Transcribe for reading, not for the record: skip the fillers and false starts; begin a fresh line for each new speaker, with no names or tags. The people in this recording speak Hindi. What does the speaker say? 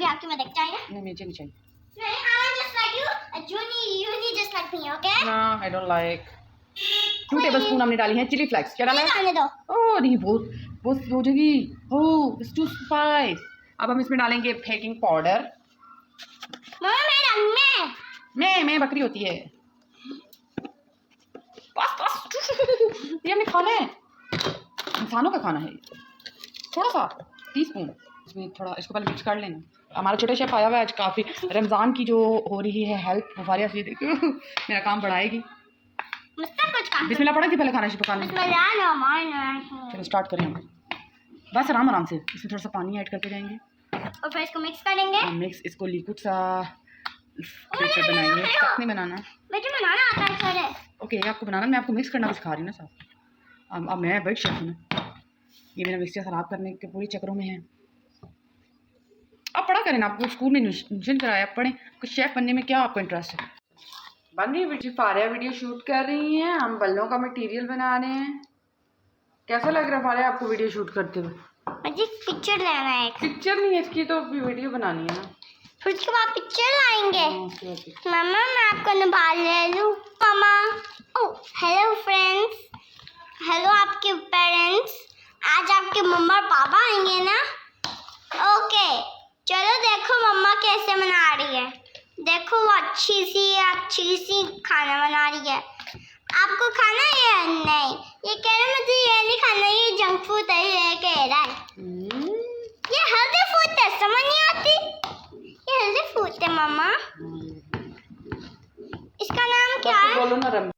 आपकी मदद चाहिए?
नहीं मुझे नहीं चाहिए।
नहीं, I just like you. You need just like me, okay?
No, I don't like. 2 tablespoon हमने डाली हैं चिली फ्लेक्स। क्या डाला है?
डालने दो।
ओह नहीं, बहुत हो जाएगी। Oh it's too spice. अब हम इसमें डालेंगे बेकिंग पाउडर। मैं बकरी होती है। बस ये हमने खाना है, इंसानों का खाना है। थोड़ा सा टीस्पून इसमें थोड़ा, इसको पहले मिक्स कर लेना। हमारा छोटा शेफ आया हुआ है आज, काफ़ी रमज़ान की जो हो रही है हेल्प फारिया से, देखो मेरा काम बढ़ाएगी। बिस्मिल्लाह पढ़ा थी पहले खाना पकाने। चलो स्टार्ट करें हम। बस आराम आराम से, इसमें थोड़ा सा पानी ऐड करते जाएंगे
और फिर इसको मिक्स करेंगे।
मिक्स इसको लिक्विड सा बनाएंगे। नहीं बनाना,
मुझे बनाना आता है सर।
ओके आपको बनाना, मैं आपको मिक्स करना भी सिखा रही हूँ ना साहब। अब मैं बड़ी शेफ हूँ, ये मेरा मिक्सचर ख़राब करने के पूरी चक्करों में है। अब पढ़ा करें ना, आपको स्कूल में ट्यूशन कराया, पढ़ें। कुछ शेफ़ बनने में क्या आपको इंटरेस्ट है? बन रही वीडियो, फारिया वीडियो शूट कर रही हैं, हम बल्लों का मटेरियल बना रहे हैं। कैसा लग रहा है फारिया आपको वीडियो शूट करते हुए?
मुझे पिक्चर लेना है।
पिक्चर नहीं है इसकी, तो वीडियो बनानी है ना,
फिर उसके बाद पिक्चर लाएंगे। मामा मैं आपको निकाल ले लूँ। मामा ओह हेलो फ्रेंड्स, हेलो आपके पेरेंट्स। आज आपके मम्मा और पापा आएंगे ना? ओके चलो देखो मम्मा कैसे बना रही है। देखो वो अच्छी सी खाना बना रही है। आपको खाना है या नहीं? ये कह रहे मुझे ये नहीं खाना, ये जंक फूड है, ये कह रहा है। ये हेल्दी फूड है, समझ नहीं आती। ये हेल्दी फूड है मामा। इसका नाम क्या है?
बोलो ना